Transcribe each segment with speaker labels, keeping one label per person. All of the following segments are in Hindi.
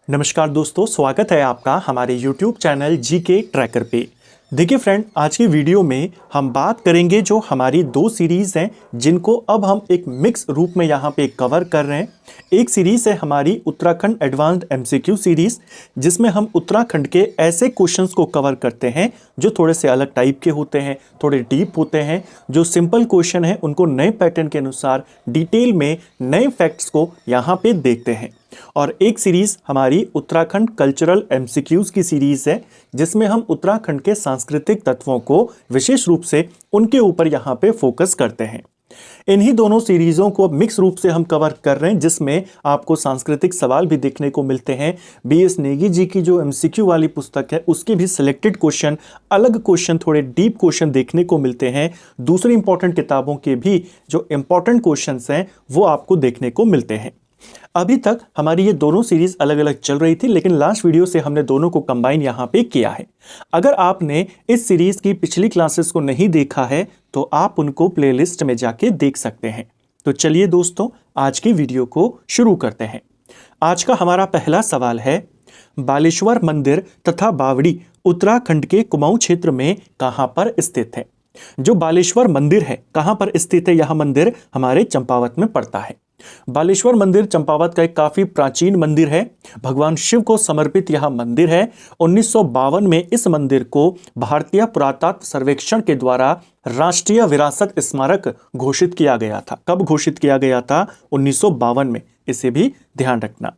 Speaker 1: नमस्कार दोस्तों, स्वागत है आपका हमारे YouTube चैनल जीके ट्रैकर पे। देखिए फ्रेंड, आज की वीडियो में हम बात करेंगे जो हमारी दो सीरीज़ हैं जिनको अब हम एक मिक्स रूप में यहाँ पे कवर कर रहे हैं। एक सीरीज़ है हमारी उत्तराखंड एडवांस्ड एमसीक्यू सीरीज़, जिसमें हम उत्तराखंड के ऐसे क्वेश्चंस को कवर करते हैं जो थोड़े से अलग टाइप के होते हैं, थोड़े डीप होते हैं। जो सिंपल क्वेश्चन है उनको नए पैटर्न के अनुसार डिटेल में नए फैक्ट्स को यहाँ पे देखते हैं। और एक सीरीज़ हमारी उत्तराखंड कल्चरल एमसीक्यूज़ की सीरीज़ है, जिसमें हम उत्तराखंड के सांस्कृतिक तत्वों को विशेष रूप से उनके ऊपर यहाँ पे फोकस करते हैं। इन्हीं दोनों सीरीज़ों को मिक्स रूप से हम कवर कर रहे हैं, जिसमें आपको सांस्कृतिक सवाल भी देखने को मिलते हैं। बीएस नेगी जी की जो एमसीक्यू वाली पुस्तक है उसके भी सिलेक्टेड क्वेश्चन, अलग क्वेश्चन, थोड़े डीप क्वेश्चन देखने को मिलते हैं। दूसरी इंपॉर्टेंट किताबों के भी जो इंपॉर्टेंट क्वेश्चंस हैं वो आपको देखने को मिलते हैं। अभी तक हमारी ये दोनों सीरीज अलग अलग चल रही थी, लेकिन लास्ट वीडियो से हमने दोनों को कंबाइन यहाँ पे किया है। अगर आपने इस सीरीज की पिछली क्लासेस को नहीं देखा है तो आप उनको प्लेलिस्ट में जाके देख सकते हैं। तो चलिए दोस्तों, आज की वीडियो को शुरू करते हैं। आज का हमारा पहला सवाल है, बालेश्वर मंदिर तथा बावड़ी उत्तराखंड के कुमाऊं क्षेत्र में कहां पर स्थित है? जो बालेश्वर मंदिर है कहां पर स्थित है? यह मंदिर हमारे चंपावत में पड़ता है। बालेश्वर मंदिर चंपावत का एक काफी प्राचीन मंदिर है। भगवान शिव को समर्पित यह मंदिर है। 1952 में इस मंदिर को भारतीय पुरातत्व सर्वेक्षण के द्वारा राष्ट्रीय विरासत स्मारक घोषित किया गया था। कब घोषित किया गया था? 1952 में। इसे भी ध्यान रखना।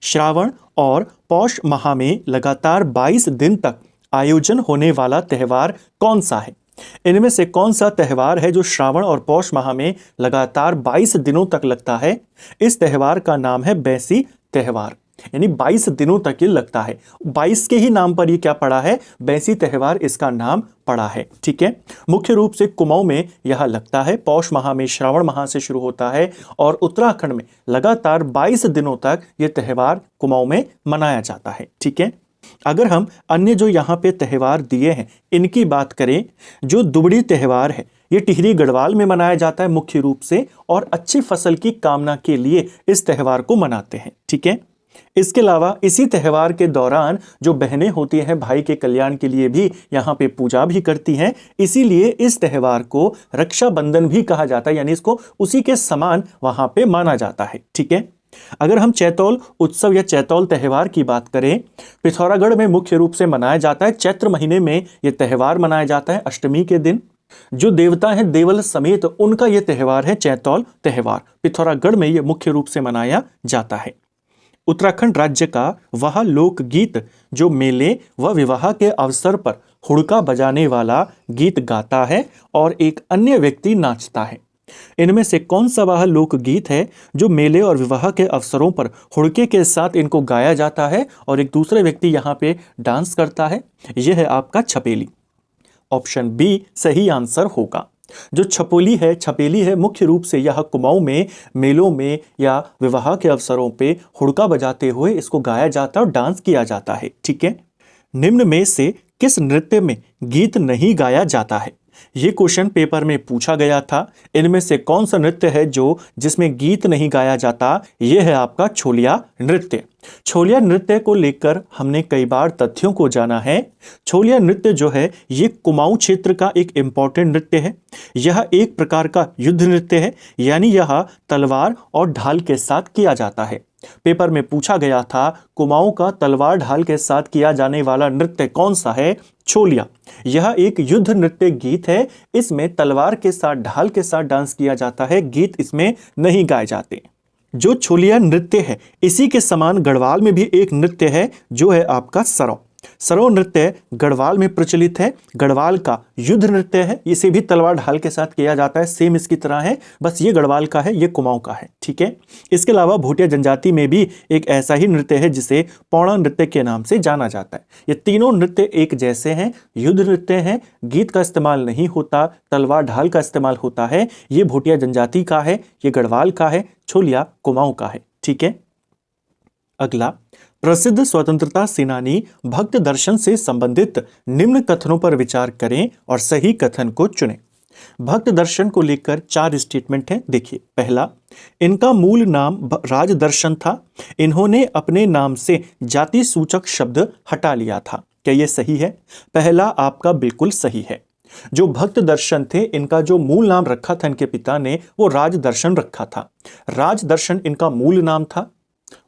Speaker 1: श्रावण और पौष माह में लगातार 22 दिन तक आयोजन होने वाला त्योहार कौन सा है? इनमें से कौन सा त्योहार है जो श्रावण और पौष माह में लगातार 22 दिनों तक लगता है? इस त्योहार का नाम है बैसी त्योहार, यानी 22 दिनों तक ये लगता है। 22 के ही नाम पर ये क्या पड़ा है? बैसी त्योहार इसका नाम पड़ा है। ठीक है। मुख्य रूप से कुमाऊं में यह लगता है, पौष माह में, श्रावण माह से शुरू होता है और उत्तराखंड में लगातार 22 दिनों तक ये त्योहार कुमाऊं में मनाया जाता है। ठीक है। अगर हम अन्य जो यहाँ पे त्योहार दिए हैं इनकी बात करें, जो दुबड़ी त्योहार है ये टिहरी गढ़वाल में मनाया जाता है मुख्य रूप से, और अच्छी फसल की कामना के लिए इस त्योहार को मनाते हैं। ठीक है। इसके अलावा इसी त्योहार के दौरान जो बहनें होती हैं भाई के कल्याण के लिए भी यहाँ पे पूजा भी करती हैं, इसीलिए इस त्योहार को रक्षाबंधन भी कहा जाता है, यानी इसको उसी के समान वहाँ पे माना जाता है। ठीक है। अगर हम चैतौल उत्सव या चैतौल त्योहार की बात करें, पिथौरागढ़ में मुख्य रूप से मनाया जाता है। चैत्र महीने में यह त्योहार मनाया जाता है अष्टमी के दिन। जो देवता हैं देवल समेत, उनका यह त्योहार है चैतौल त्योहार। पिथौरागढ़ में यह मुख्य रूप से मनाया जाता है। उत्तराखंड राज्य का वह लोकगीत जो मेले व विवाह के अवसर पर हुड़का बजाने वाला गीत गाता है और एक अन्य व्यक्ति नाचता है। इनमें से कौन सा वह लोकगीत है जो मेले और विवाह के अवसरों पर हुड़के के साथ इनको गाया जाता है और एक दूसरे व्यक्ति यहाँ पे डांस करता है? यह है आपका छपेली। ऑप्शन बी सही आंसर होगा। जो छपेली है मुख्य रूप से यह कुमाऊं में मेलों में या विवाह के अवसरों पे हुड़का बजाते हुए इसको गाया जाता है और डांस किया जाता है। ठीक है। निम्न में से किस नृत्य में गीत नहीं गाया जाता है? ये क्वेश्चन पेपर में पूछा गया था। इनमें से कौन सा नृत्य है जो जिसमें गीत नहीं गाया जाता? यह है आपका छोलिया नृत्य। छोलिया नृत्य को लेकर हमने कई बार तथ्यों को जाना है। छोलिया नृत्य जो है ये कुमाऊं क्षेत्र का एक इंपॉर्टेंट नृत्य है। यह एक प्रकार का युद्ध नृत्य है, यानी यह तलवार और ढाल के साथ किया जाता है। पेपर में पूछा गया था कुमाऊं का तलवार ढाल के साथ किया जाने वाला नृत्य कौन सा है? छोलिया। यह एक युद्ध नृत्य गीत है। इसमें तलवार के साथ ढाल के साथ डांस किया जाता है, गीत इसमें नहीं गाए जाते। जो छोलिया नृत्य है इसी के समान गढ़वाल में भी एक नृत्य है जो है आपका सरौ। सरौ नृत्य गढ़वाल में प्रचलित है। गढ़वाल का युद्ध नृत्य है। इसे भी तलवार ढाल के साथ किया जाता है, सेम इसकी तरह है, बस ये गढ़वाल का है, ये कुमाऊं का है। ठीक है। इसके अलावा भोटिया जनजाति में भी एक ऐसा ही नृत्य है जिसे पौड़ा नृत्य के नाम से जाना जाता है। ये तीनों नृत्य एक जैसे हैं, युद्ध नृत्य हैं, गीत का इस्तेमाल नहीं होता, तलवार ढाल का इस्तेमाल होता है। ये भोटिया जनजाति का है, ये गढ़वाल का है, छोलिया कुमाऊं का है। ठीक है। अगला, प्रसिद्ध स्वतंत्रता सेनानी भक्त दर्शन से संबंधित निम्न कथनों पर विचार करें और सही कथन को चुनें। भक्त दर्शन को लेकर 4 स्टेटमेंट हैं। देखिए, पहला, इनका मूल नाम राजदर्शन था। इन्होंने अपने नाम से जाति सूचक शब्द हटा लिया था। क्या यह सही है? पहला आपका बिल्कुल सही है। जो भक्त दर्शन थे, इनका जो मूल नाम रखा था इनके पिता ने, वो राजदर्शन रखा था। राजदर्शन इनका मूल नाम था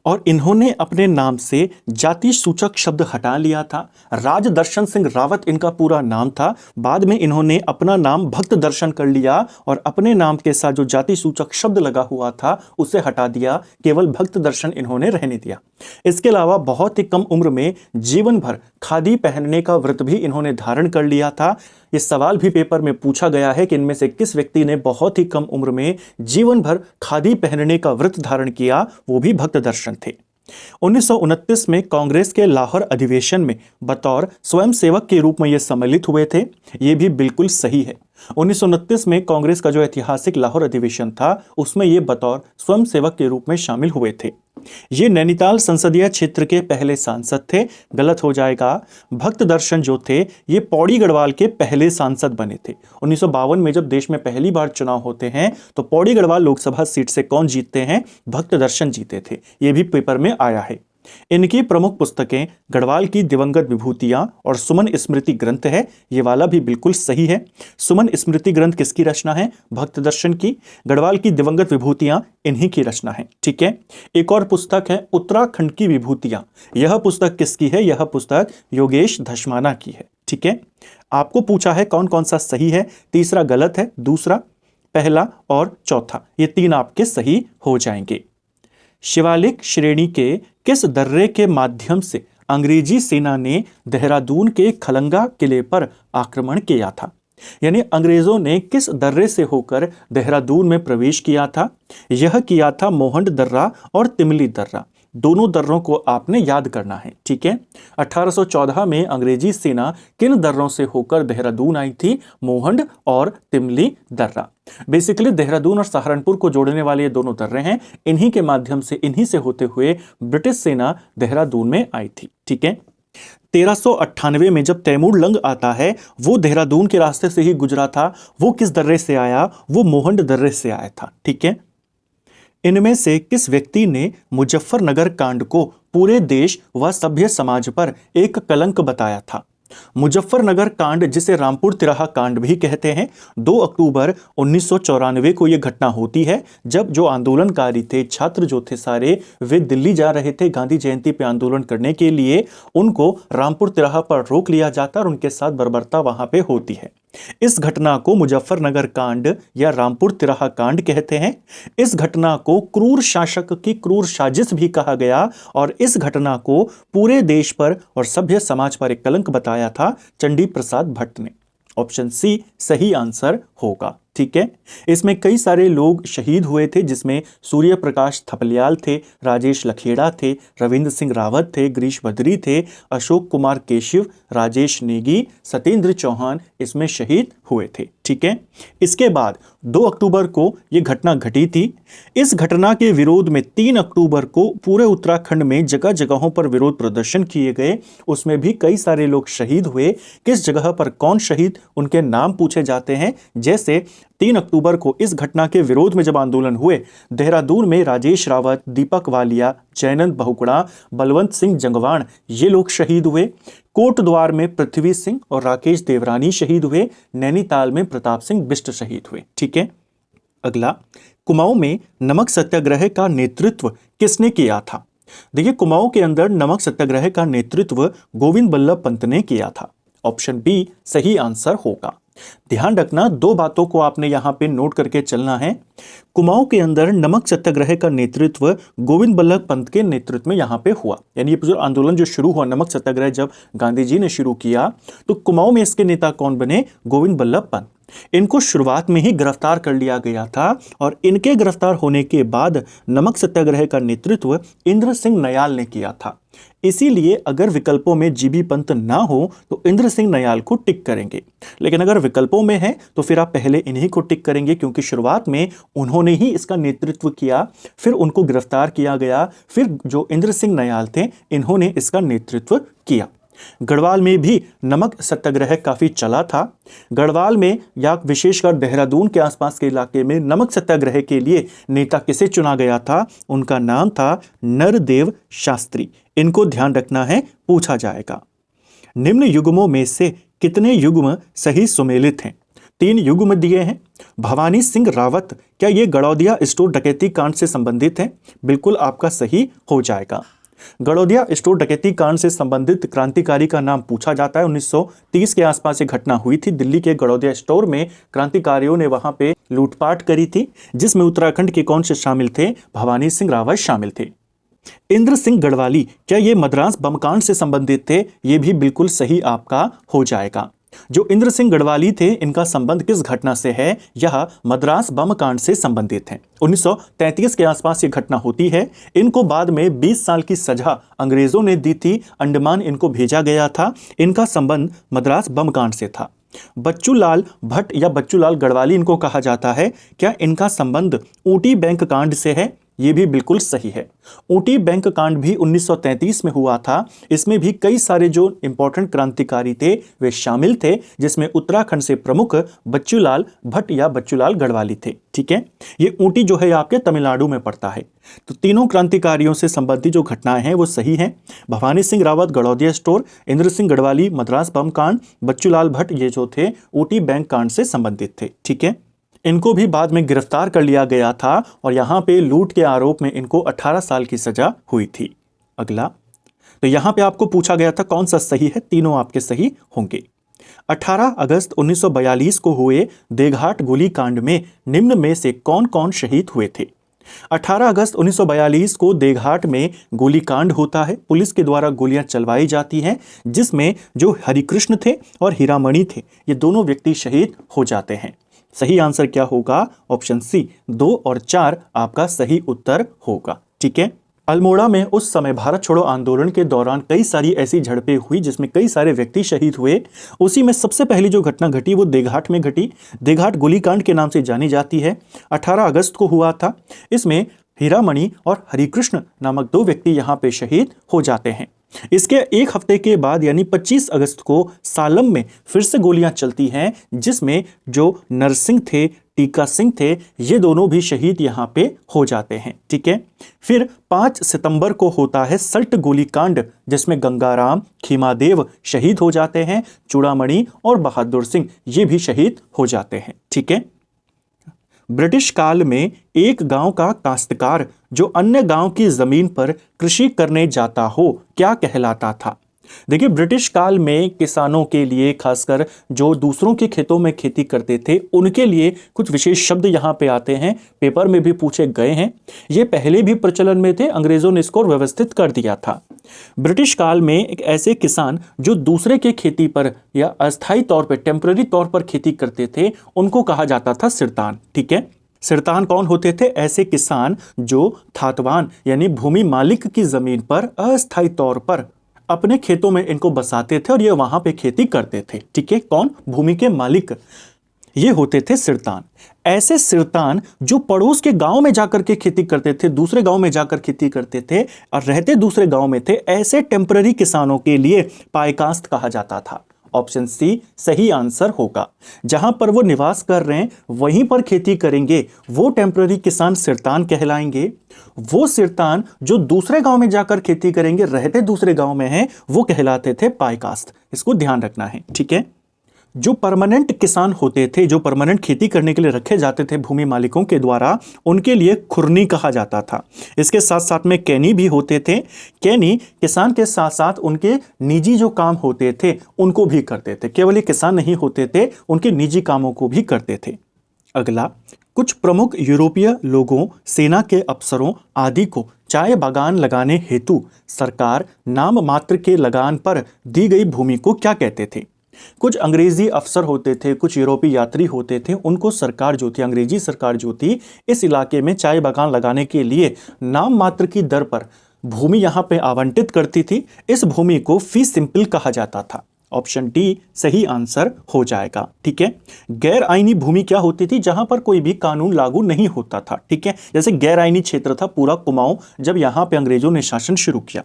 Speaker 1: और इन्होंने अपने नाम से जाति सूचक शब्द हटा लिया था। राजदर्शन सिंह रावत इनका पूरा नाम था। बाद में इन्होंने अपना नाम भक्त दर्शन कर लिया और अपने नाम के साथ जो जाति सूचक शब्द लगा हुआ था उसे हटा दिया, केवल भक्त दर्शन इन्होंने रहने दिया। इसके अलावा बहुत ही कम उम्र में जीवन भर खादी पहनने का व्रत भी इन्होंने धारण कर लिया था। ये सवाल भी पेपर में पूछा गया है कि इनमें से किस व्यक्ति ने बहुत ही कम उम्र में जीवन भर खादी पहनने का व्रत धारण किया, वो भी भक्त दर्शन थे। 1929 में कांग्रेस के लाहौर अधिवेशन में बतौर स्वयंसेवक के रूप में ये सम्मिलित हुए थे। ये भी बिल्कुल सही है। 1929 में कांग्रेस का जो ऐतिहासिक लाहौर अधिवेशन था, उसमें ये बतौर स्वयंसेवक के रूप में शामिल हुए थे। ये नैनीताल संसदीय क्षेत्र के पहले सांसद थे। गलत हो जाएगा। भक्त दर्शन जो थे, ये पौड़ी गढ़वाल के पहले सांसद बने थे। 1952 में जब देश में पहली बार चुनाव होते हैं तो पौड़ी गढ़वाल लोकसभा सीट से कौन जीतते हैं? भक्त दर्शन जीते थे। ये भी पेपर में आया है। इनकी प्रमुख पुस्तकें गढ़वाल की दिवंगत विभूतियां और सुमन स्मृति ग्रंथ है। ये वाला भी बिल्कुल सही है। सुमन स्मृति ग्रंथ किसकी रचना है? भक्त दर्शन की। गढ़वाल की दिवंगत विभूतियां इन्हीं की रचना है। ठीक है। एक और पुस्तक है उत्तराखंड की विभूतियां। यह पुस्तक किसकी है? यह पुस्तक योगेश धस्माना की है। ठीक है। आपको पूछा है कौन कौन सा सही है। तीसरा गलत है, दूसरा, पहला और चौथा, ये 3 आपके सही हो जाएंगे। शिवालिक श्रेणी के किस दर्रे के माध्यम से अंग्रेजी सेना ने देहरादून के खलंगा किले पर आक्रमण किया था? यानी अंग्रेजों ने किस दर्रे से होकर देहरादून में प्रवेश किया था? यह किया था मोहंड दर्रा और तिमली दर्रा। दोनों दर्रों को आपने याद करना है। ठीक है। 1814 में अंग्रेजी सेना किन दर्रों से होकर देहरादून आई थी? मोहंड और तिमली दर्रा। बेसिकली देहरादून और सहारनपुर को जोड़ने वाले ये दोनों दर्रे हैं। इन्हीं के माध्यम से, इन्हीं से होते हुए ब्रिटिश सेना देहरादून में आई थी। ठीक है। 1398 में जब तैमूर लंग आता है, वो देहरादून के रास्ते से ही गुजरा था। वो किस दर्रे से आया? वो मोहंड दर्रे से आया था। ठीक है। इनमें से किस व्यक्ति ने मुजफ्फरनगर कांड को पूरे देश व सभ्य समाज पर एक कलंक बताया था? मुजफ्फरनगर कांड, जिसे रामपुर तिराहा कांड भी कहते हैं, 2 अक्टूबर 1994 को यह घटना होती है, जब जो आंदोलनकारी थे, छात्र जो थे सारे, वे दिल्ली जा रहे थे गांधी जयंती पे आंदोलन करने के लिए। उनको रामपुर तिराहा पर रोक लिया जाता और उनके साथ बर्बरता वहां पे होती है। इस घटना को मुजफ्फरनगर कांड या रामपुर तिराहा कांड कहते हैं। इस घटना को क्रूर शासक की क्रूर साजिश भी कहा गया और इस घटना को पूरे देश पर और सभ्य समाज पर एक कलंक बताया था चंडी प्रसाद भट्ट ने। ऑप्शन सी सही आंसर होगा। ठीक है। इसमें कई सारे लोग शहीद हुए थे, जिसमें सूर्य प्रकाश थपलियाल थे, राजेश लखेड़ा थे, रविंद्र सिंह रावत थे, गिरीश बद्री थे, अशोक कुमार केशव, राजेश नेगी, सत्येंद्र चौहान इसमें शहीद हुए थे। ठीक है। इसके बाद 2 अक्टूबर को यह घटना घटी थी। इस घटना के विरोध में 3 अक्टूबर को पूरे उत्तराखंड में जगह जगहों पर विरोध प्रदर्शन किए गए। उसमें भी कई सारे लोग शहीद हुए। किस जगह पर कौन शहीद, उनके नाम पूछे जाते हैं। जैसे 3 अक्टूबर को इस घटना के विरोध में जब आंदोलन हुए, देहरादून में राजेश रावत, दीपक वालिया, जयनंद बहुगुणा, बलवंत सिंह जंगवाण ये लोग शहीद हुए। कोटद्वार में पृथ्वी सिंह और राकेश देवरानी शहीद हुए। नैनीताल में प्रताप सिंह बिष्ट शहीद हुए। ठीक है। अगला, कुमाऊं में नमक सत्याग्रह का नेतृत्व किसने किया था? देखिए, कुमाऊं के अंदर नमक सत्याग्रह का नेतृत्व गोविंद बल्लभ पंत ने किया था। ऑप्शन बी सही आंसर होगा। ध्यान रखना, 2 बातों को आपने यहां पे नोट करके चलना है। कुमाऊं के अंदर नमक सत्याग्रह का नेतृत्व गोविंद बल्लभ पंत के नेतृत्व में यहां पे हुआ। यानी ये जो आंदोलन जो शुरू हुआ, नमक सत्याग्रह जब गांधी जी ने शुरू किया, तो कुमाऊं में इसके नेता कौन बने? गोविंद बल्लभ पंत। इनको शुरुआत में ही गिरफ्तार कर लिया गया था और इनके गिरफ्तार होने के बाद नमक सत्याग्रह का नेतृत्व इंद्र सिंह नयाल ने किया था। इसीलिए अगर विकल्पों में जीबी पंत ना हो तो इंद्र सिंह नयाल को टिक करेंगे, लेकिन अगर विकल्पों में है तो फिर आप पहले इन्हीं को टिक करेंगे, क्योंकि शुरुआत में उन्होंने ही इसका नेतृत्व किया, फिर उनको गिरफ्तार किया गया, फिर जो इंद्र सिंह नयाल थे इन्होंने इसका नेतृत्व किया। गढ़वाल में भी नमक सत्याग्रह काफ़ी चला था। गढ़वाल में या विशेषकर देहरादून के आसपास के इलाके में नमक सत्याग्रह के लिए नेता किसे चुना गया था? उनका नाम था नरदेव शास्त्री। इनको ध्यान रखना है, पूछा जाएगा। निम्न युग्मों में से कितने युग्म सही सुमेलित हैं? 3 युग्म दिए हैं। भवानी सिंह रावत, क्या ये गड़ौदिया स्टोर डकैती कांड से संबंधित है? बिल्कुल आपका सही हो जाएगा। गड़ौदिया स्टोर डकैती कांड से संबंधित क्रांतिकारी का नाम पूछा जाता है। 1930 के आसपास ये घटना हुई थी। दिल्ली के गड़ौदिया स्टोर में क्रांतिकारियों ने वहां पे लूटपाट करी थी, जिसमें उत्तराखंड के कौन से शामिल थे? भवानी सिंह रावत शामिल थे। इंद्र सिंह गढ़वाली, क्या ये मद्रास बम कांड से संबंधित थे? ये भी बिल्कुल सही आपका हो जाएगा। जो इंद्र सिंह गढ़वाली थे, इनका संबंध किस घटना से है? यह मद्रास बम कांड से संबंधित है। 1933 के आसपास ये घटना होती है। इनको बाद में 20 साल की सजा अंग्रेजों ने दी थी। अंडमान इनको भेजा गया था। इनका संबंध मद्रास बम कांड से था। बच्चूलाल भट्ट या बच्चूलाल गढ़वाली इनको कहा जाता है। क्या इनका संबंध ऊटी बैंक कांड से है? ये भी बिल्कुल सही है। ऊटी बैंक कांड भी 1933 में हुआ था। इसमें भी कई सारे जो इंपॉर्टेंट क्रांतिकारी थे वे शामिल थे, जिसमें उत्तराखंड से प्रमुख बच्चूलाल भट्ट या बच्चूलाल गढ़वाली थे। ठीक है, ये ऊटी जो है आपके तमिलनाडु में पड़ता है। तो तीनों क्रांतिकारियों से संबंधित जो घटनाएं हैं वो सही हैं। भवानी सिंह रावत गड़ौदिया स्टोर, इंद्र सिंह गढ़वाली मद्रास बम कांड, बच्चूलाल भट्ट ये जो थे ऊटी बैंक कांड से संबंधित थे। ठीक है, इनको भी बाद में गिरफ्तार कर लिया गया था और यहाँ पे लूट के आरोप में इनको 18 साल की सजा हुई थी। अगला, तो यहाँ पे आपको पूछा गया था कौन सा सही है? तीनों आपके सही होंगे। 18 अगस्त 1942 को हुए देघाट गोलीकांड में निम्न में से कौन कौन शहीद हुए थे? 18 अगस्त 1942 को देघाट में गोलीकांड होता है। पुलिस के द्वारा गोलियां चलवाई जाती हैं, जिसमें जो हरिकृष्ण थे और हीरामणि थे, ये दोनों व्यक्ति शहीद हो जाते हैं। सही आंसर क्या होगा? ऑप्शन सी, 2 और 4 आपका सही उत्तर होगा। ठीक है, अल्मोड़ा में उस समय भारत छोड़ो आंदोलन के दौरान कई सारी ऐसी झड़पें हुई जिसमें कई सारे व्यक्ति शहीद हुए। उसी में सबसे पहली जो घटना घटी वो देघाट में घटी। देघाट गोलीकांड के नाम से जानी जाती है। 18 अगस्त को हुआ था। इसमें हीरामणि और हरिकृष्ण नामक 2 व्यक्ति यहाँ पे शहीद हो जाते हैं। इसके एक हफ्ते के बाद यानी 25 अगस्त को सालम में फिर से गोलियां चलती हैं, जिसमें जो नरसिंह थे, टीका सिंह थे, ये दोनों भी शहीद यहां पे हो जाते हैं। ठीक है, फिर 5 सितंबर को होता है सल्ट गोलीकांड, जिसमें गंगाराम खीमादेव शहीद हो जाते हैं। चूड़ामणि और बहादुर सिंह ये भी शहीद हो जाते हैं। ठीक है, ब्रिटिश काल में एक गांव का काश्तकार जो अन्य गांव की जमीन पर कृषि करने जाता हो क्या कहलाता था? देखिए, ब्रिटिश काल में किसानों के लिए, खासकर जो दूसरों के खेतों में खेती करते थे, उनके लिए कुछ विशेष शब्द यहाँ पे आते हैं, पेपर में भी पूछे गए हैं। ये पहले भी प्रचलन में थे, अंग्रेजों ने इसको व्यवस्थित कर दिया था। ब्रिटिश काल में एक ऐसे किसान जो दूसरे के खेती पर या अस्थायी तौर पर, टेम्पररी तौर पर खेती करते थे, उनको कहा जाता था सिरतान। ठीक है, सिरतान कौन होते थे? ऐसे किसान जो थातवान यानी भूमि मालिक की जमीन पर अस्थायी तौर पर अपने खेतों में इनको बसाते थे और ये वहां पे खेती करते थे। ठीक है, कौन? भूमि के मालिक, ये होते थे सिरतान। ऐसे सिरतान जो पड़ोस के गांव में जाकर के खेती करते थे, दूसरे गांव में जाकर खेती करते थे और रहते दूसरे गांव में थे, ऐसे टेम्पररी किसानों के लिए पायकास्त कहा जाता था। ऑप्शन सी सही आंसर होगा। जहां पर वो निवास कर रहे हैं वहीं पर खेती करेंगे, वो टेम्पररी किसान सिरतान कहलाएंगे। वो सिरतान जो दूसरे गांव में जाकर खेती करेंगे, रहते दूसरे गांव में हैं, वो कहलाते थे पायकास्त। इसको ध्यान रखना है। ठीक है, जो परमानेंट किसान होते थे, जो परमानेंट खेती करने के लिए रखे जाते थे भूमि मालिकों के द्वारा, उनके लिए खुरनी कहा जाता था। इसके साथ साथ में कैनी भी होते थे। कैनी किसान के साथ साथ उनके निजी जो काम होते थे उनको भी करते थे। केवल ये किसान नहीं होते थे, उनके निजी कामों को भी करते थे। अगला, कुछ प्रमुख यूरोपीय लोगों, सेना के अफसरों आदि को चाय बागान लगाने हेतु सरकार नाम मात्र के लगान पर दी गई भूमि को क्या कहते थे? कुछ अंग्रेजी अफसर होते थे, कुछ यूरोपीय यात्री होते थे, उनको सरकार जो थी, अंग्रेजी सरकार जो थी, इस इलाके में चाय बागान लगाने के लिए नाम मात्र की दर पर भूमि यहाँ पे आवंटित करती थी। इस भूमि को फी सिंपल कहा जाता था। ऑप्शन डी सही आंसर हो जाएगा। ठीक है, गैर आईनी भूमि क्या होती थी? जहां पर कोई भी कानून लागू नहीं होता था। ठीक है, जैसे गैर आईनी क्षेत्र था पूरा कुमाऊं, जब यहां पे अंग्रेजों ने शासन शुरू किया।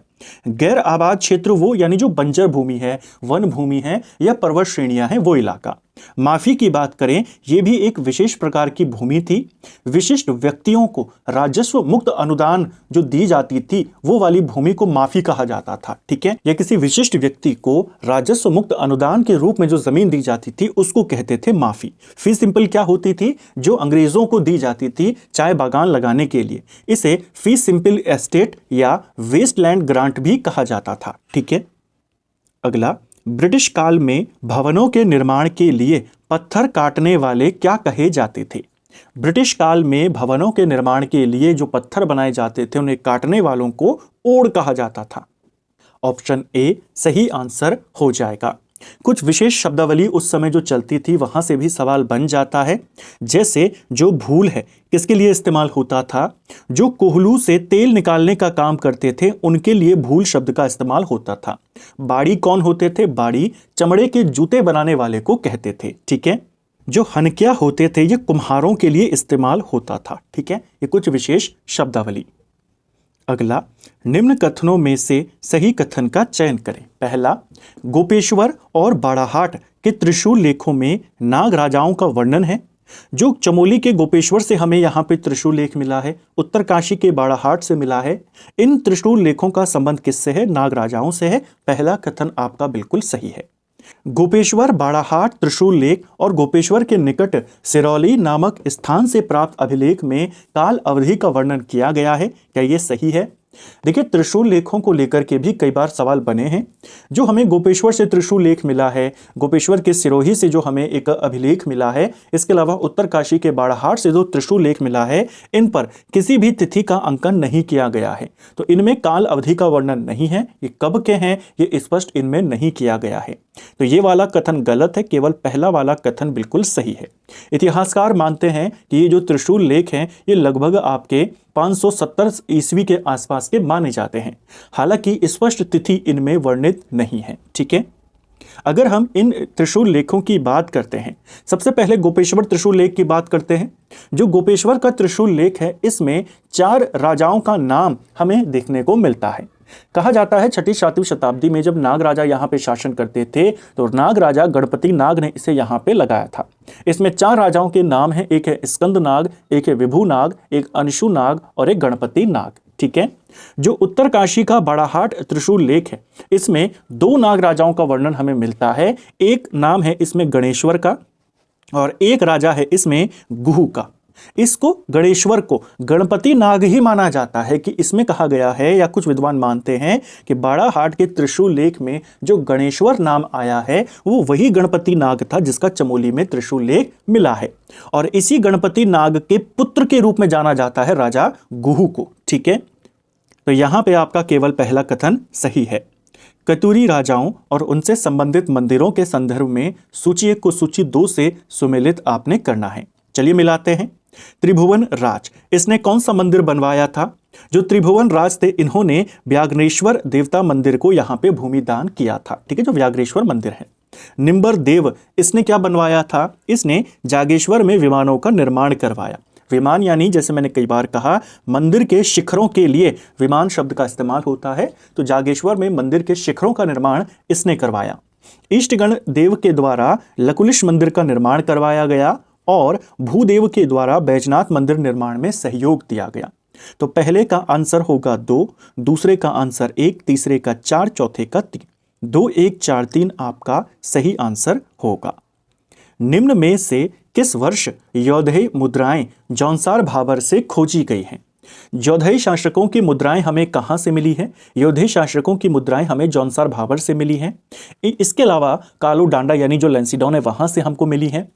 Speaker 1: गैर आबाद क्षेत्र वो यानी जो बंजर भूमि है, वन भूमि है या पर्वत श्रेणियां हैं, वो इलाका। माफी की बात करें, यह भी एक विशेष प्रकार की भूमि थी। विशिष्ट व्यक्तियों को राजस्व मुक्त अनुदान जो दी जाती थी, वो वाली भूमि को माफी कहा जाता था। ठीक है, या किसी विशिष्ट व्यक्ति को राजस्व मुक्त अनुदान के रूप में जो जमीन दी जाती थी उसको कहते थे माफी। फी सिंपल क्या होती थी? जो अंग्रेजों को दी जाती थी चाय बागान लगाने के लिए, इसे फी सिंपल एस्टेट या वेस्टलैंड ग्रांट भी कहा जाता था। ठीक है, अगला, ब्रिटिश काल में भवनों के निर्माण के लिए पत्थर काटने वाले क्या कहे जाते थे? ब्रिटिश काल में भवनों के निर्माण के लिए जो पत्थर बनाए जाते थे उन्हें काटने वालों को ओड़ कहा जाता था। ऑप्शन ए सही आंसर हो जाएगा। कुछ विशेष शब्दावली उस समय जो चलती थी वहां से भी सवाल बन जाता है। जैसे जो भूल है किसके लिए इस्तेमाल होता था? जो कोहलू से तेल निकालने का काम करते थे उनके लिए भूल शब्द का इस्तेमाल होता था। बाड़ी कौन होते थे? बाड़ी चमड़े के जूते बनाने वाले को कहते थे। ठीक है, जो हनकिया होते थे ये कुम्हारों के लिए इस्तेमाल होता था। ठीक है, ये कुछ विशेष शब्दावली। अगला, निम्न कथनों में से सही कथन का चयन करें। पहला, गोपेश्वर और बाड़ाहाट के त्रिशूल लेखों में नाग राजाओं का वर्णन है। जो चमोली के गोपेश्वर से हमें यहाँ पे त्रिशूल लेख मिला है, उत्तरकाशी के बाड़ाहाट से मिला है। इन त्रिशूल लेखों का संबंध किससे है? नाग राजाओं से है। पहला कथन आपका बिल्कुल सही है। गोपेश्वर, बाड़ाहाट, त्रिशूल लेख और गोपेश्वर के निकट सिरौली नामक स्थान से प्राप्त अभिलेख में काल अवधि का वर्णन किया गया है। क्या यह सही है? देखिए, त्रिशूल लेखों को लेकर के भी कई बार सवाल बने हैं। जो हमें गोपेश्वर से त्रिशूल लेख मिला है, गोपेश्वर के सिरोही से जो हमें एक अभिलेख मिला है, इसके अलावा उत्तरकाशी के बाड़ाहाट से जो त्रिशूल लेख मिला है, इन पर किसी भी तिथि का अंकन नहीं किया गया है। तो इनमें काल अवधि का वर्णन नहीं है। ये कब के हैं ये स्पष्ट इनमें नहीं किया गया है। तो ये वाला कथन गलत है, केवल पहला वाला कथन बिल्कुल सही है। इतिहासकार मानते हैं कि ये जो त्रिशूल लेख हैं ये लगभग आपके 570 ईस्वी के आसपास के माने जाते हैं। हालांकि स्पष्ट तिथि इनमें वर्णित नहीं है। ठीक है, अगर हम इन त्रिशूल लेखों की बात करते हैं, सबसे पहले गोपेश्वर त्रिशूल लेख की बात करते हैं। जो गोपेश्वर का त्रिशूल लेख है इसमें 4 राजाओं का नाम हमें देखने को मिलता है। कहा जाता है 6ठी-7वीं शताब्दी में जब नाग राजा यहाँ पे शासन करते थे तो नाग राजा गणपति नाग ने इसे यहाँ पे लगाया था। इसमें 4 राजाओं के नाम हैं, एक है स्कंद नाग, एक है विभु नाग, एक अंशु नाग और एक गणपति नाग। ठीक है, जो उत्तरकाशी का बाड़ाहाट त्रिशूल लेख है इसमें 2 नाग राजाओं का वर्णन हमें मिलता है। एक नाम है इसमें गणेश्वर का और एक राजा है इसमें गुहू का। इसको गणेश्वर को गणपति नाग ही माना जाता है कि इसमें कहा गया है, या कुछ विद्वान मानते हैं कि बाड़ाहाट के त्रिशूल लेख में जो गणेश्वर नाम आया है वो वही गणपति नाग था जिसका चमोली में त्रिशूल लेख मिला है। और इसी गणपति नाग के पुत्र के रूप में जाना जाता है राजा गुहू को। ठीक है, तो यहां पे आपका केवल पहला कथन सही है। कतूरी राजाओं और उनसे संबंधित मंदिरों के संदर्भ में सूची 1 को सूची 2 से सुमेलित आपने करना है। चलिए मिलाते हैं। त्रिभुवन राज, इसने कौन सा मंदिर बनवाया था? जो त्रिभुवन राज थे इन्होंने व्याघ्रेश्वर देवता मंदिर को यहाँ पे भूमि दान किया था। ठीक है, जो व्याघ्रेश्वर मंदिर है। निम्बर देव, इसने क्या बनवाया था? इसने जागेश्वर में विमानों का निर्माण करवाया। विमान यानी जैसे मैंने कई बार कहा मंदिर के शिखरों के लिए विमान शब्द का इस्तेमाल होता है। तो जागेश्वर में मंदिर के शिखरों का निर्माण इसने करवाया। इष्टगण देव के द्वारा लकुलिश मंदिर का निर्माण करवाया गया और भूदेव के द्वारा बैजनाथ मंदिर निर्माण में सहयोग दिया गया। तो पहले का आंसर होगा 2, दूसरे का आंसर 1, तीसरे का 4, चौथे का 3। 2, 1, 4, 3 आपका सही आंसर होगा। निम्न में से किस वर्ष योधेय मुद्राएं जौनसार भाबर से खोजी गई हैं? योधेय शासकों की मुद्राएं हमें कहां से मिली है? योधेय शासकों की मुद्राएं हमें जौनसार भाबर से मिली हैं। इसके अलावा कालो डांडा यानी जो लैंसीडॉन है वहां से हमको मिली है।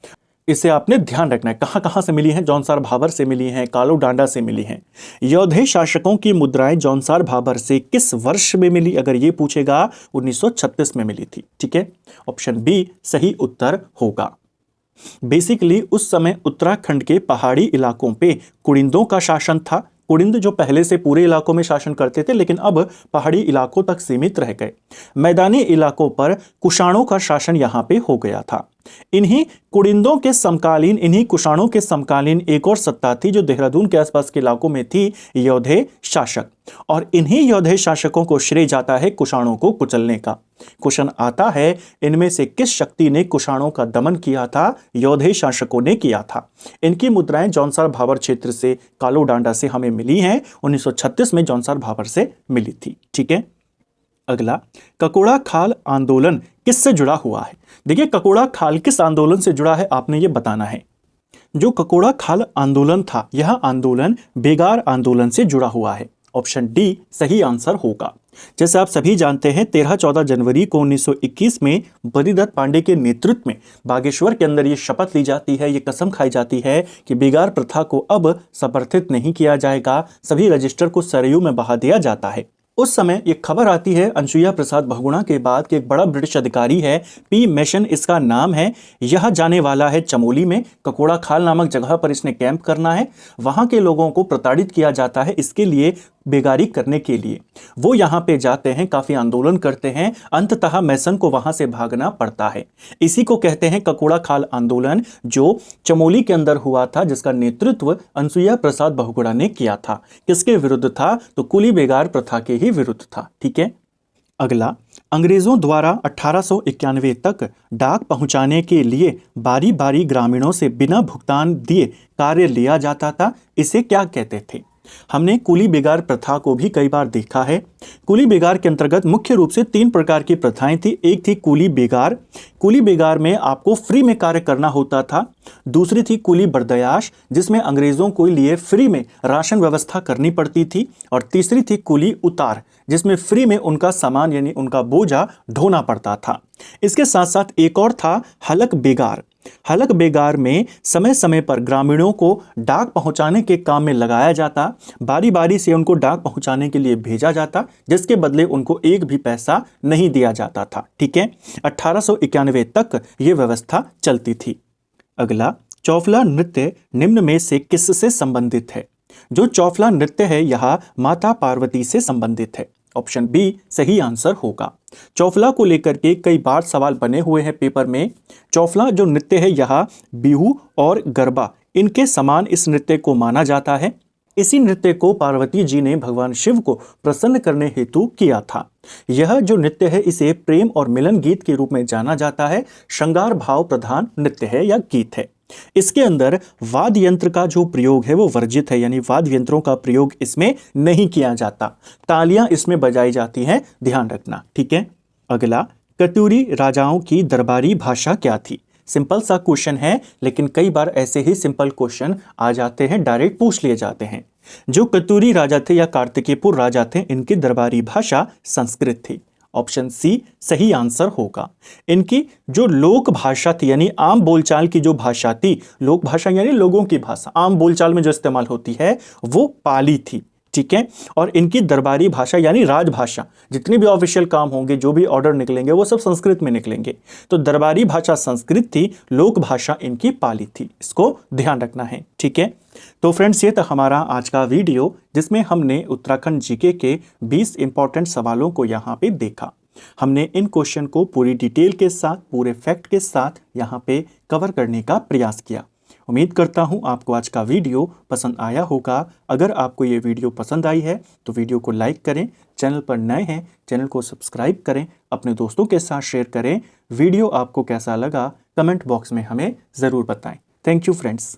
Speaker 1: इसे आपने ध्यान रखना है, कहां कहां से मिली हैं? जौनसार भाबर से मिली हैं, कालो डांडा से मिली हैं। योधेय शासकों की मुद्राएं जौनसार भाबर से किस वर्ष में मिली? अगर ये पूछेगा 1936 में मिली थी। ठीक है, ऑप्शन बी सही उत्तर होगा। बेसिकली उस समय उत्तराखंड के पहाड़ी इलाकों पे कुड़िंदों का शासन था। कुड़िंद जो पहले से पूरे इलाकों में शासन करते थे लेकिन अब पहाड़ी इलाकों तक सीमित रह गए। मैदानी इलाकों पर कुषाणों का शासन यहाँ पे हो गया था। इन्हीं कुड़िंदों के समकालीन, इन्हीं कुषाणों के समकालीन एक और सत्ता थी जो देहरादून के आसपास के इलाकों में थी, योधे शासक। और इन्हीं योधे शासकों को श्रेय जाता है कुषाणों को कुचलने का। क्वेश्चन आता है, इनमें से किस शक्ति ने कुषाणों का दमन किया था? योधे शासकों ने किया था। इनकी मुद्राएं जौनसार भाबर क्षेत्र से, कालो डांडा से हमें मिली हैं। 1936 में जौनसार भाबर से मिली थी। ठीक है, अगला, ककोड़ा खाल आंदोलन किससे जुड़ा हुआ है? देखिए, ककोड़ा खाल किस आंदोलन से जुड़ा है आपने ये बताना है। जो ककोड़ा खाल आंदोलन था, यह आंदोलन बेगार आंदोलन से जुड़ा हुआ है। ऑप्शन डी सही आंसर होगा। जैसे आप सभी जानते हैं, 13-14 जनवरी को 1921 में बद्रीदत्त पांडे के नेतृत्व में बागेश्वर के अंदर ये शपथ ली जाती है, ये कसम खाई जाती है कि बेगार प्रथा को अब समर्थित नहीं किया जाएगा, सभी रजिस्टर को सरयू में बहा दिया जाता है। उस समय एक खबर आती है अनसुईया प्रसाद बहुगुणा के बाद कि एक बड़ा ब्रिटिश अधिकारी है, पी मेशन इसका नाम है, यह जाने वाला है चमोली में, ककोड़ा खाल नामक जगह पर इसने कैंप करना है। वहां के लोगों को प्रताड़ित किया जाता है इसके लिए, बेगारी करने के लिए। वो यहां पे जाते हैं, काफी आंदोलन करते हैं, अंततः मेसन को वहां से भागना पड़ता है। इसी को कहते हैं ककोड़ा खाल आंदोलन, जो चमोली के अंदर हुआ था, जिसका नेतृत्व अनसुईया प्रसाद बहुगुणा ने किया था। किसके विरुद्ध था? तो कुली बेगार प्रथा के ही विरुद्ध था। ठीक है, अगला, अंग्रेजों द्वारा 1891 तक डाक पहुंचाने के लिए बारी बारी ग्रामीणों से बिना भुगतान दिए कार्य लिया जाता था, इसे क्या कहते थे? हमने कुली बेगार प्रथा को भी कई बार देखा है। कुली बेगार के अंतर्गत मुख्य रूप से 3 प्रकार की प्रथाएं थी। एक थी कुली बेगार, कुली बेगार में आपको फ्री में कार्य करना होता था। दूसरी थी कुली बर्दयाश, जिसमें अंग्रेजों को लिए फ्री में राशन व्यवस्था करनी पड़ती थी। और तीसरी थी कुली उतार, जिसमें फ्री में उनका सामान यानी उनका बोझा ढोना पड़ता था। इसके साथ साथ एक और था हलक बेगार। हलक बेगार में समय समय पर ग्रामीणों को डाक पहुंचाने के काम में लगाया जाता, बारी बारी से उनको डाक पहुंचाने के लिए भेजा जाता, जिसके बदले उनको एक भी पैसा नहीं दिया जाता था। ठीक है, 1891 तक यह व्यवस्था चलती थी। अगला, चौफला नृत्य निम्न में से किससे संबंधित है? जो चौफला नृत्य है यह माता पार्वती से संबंधित है। ऑप्शन बी सही आंसर होगा। चौफला को लेकर के कई बार सवाल बने हुए हैं पेपर में। चौफला जो नृत्य है यह बिहू और गरबा इनके समान इस नृत्य को माना जाता है। इसी नृत्य को पार्वती जी ने भगवान शिव को प्रसन्न करने हेतु किया था। यह जो नृत्य है इसे प्रेम और मिलन गीत के रूप में जाना जाता है। श्रृंगार भाव प्रधान नृत्य है या गीत है। इसके अंदर वाद्य यंत्र का जो प्रयोग है वो वर्जित है, यानी वाद्य यंत्रों का प्रयोग इसमें नहीं किया जाता। तालियां इसमें बजाई जाती हैं, ध्यान रखना। ठीक है, अगला, कत्यूरी राजाओं की दरबारी भाषा क्या थी? सिंपल सा क्वेश्चन है, लेकिन कई बार ऐसे ही सिंपल क्वेश्चन आ जाते हैं, डायरेक्ट पूछ लिए जाते हैं। जो कत्यूरी राजा थे या कार्तिकेयपुर राजा थे, इनकी दरबारी भाषा संस्कृत थी। ऑप्शन सी सही आंसर होगा। इनकी जो लोक भाषा थी यानी आम बोलचाल की जो भाषा थी, लोक भाषा यानी लोगों की भाषा, आम बोलचाल में जो इस्तेमाल होती है वो पाली थी। ठीक है, और इनकी दरबारी भाषा यानी राजभाषा, जितने भी ऑफिशियल काम होंगे, जो भी ऑर्डर निकलेंगे वो सब संस्कृत में निकलेंगे। तो दरबारी भाषा संस्कृत थी, लोक भाषा इनकी पाली थी, इसको ध्यान रखना है। ठीक है, तो फ्रेंड्स ये था हमारा आज का वीडियो, जिसमें हमने उत्तराखंड जीके के 20 इंपॉर्टेंट सवालों को यहाँ पे देखा। हमने इन क्वेश्चन को पूरी डिटेल के साथ, पूरे फैक्ट के साथ यहाँ पे कवर करने का प्रयास किया। उम्मीद करता हूँ आपको आज का वीडियो पसंद आया होगा। अगर आपको ये वीडियो पसंद आई है तो वीडियो को लाइक करें, चैनल पर नए हैं चैनल को सब्सक्राइब करें, अपने दोस्तों के साथ शेयर करें। वीडियो आपको कैसा लगा कमेंट बॉक्स में हमें ज़रूर बताएं। Thank you friends.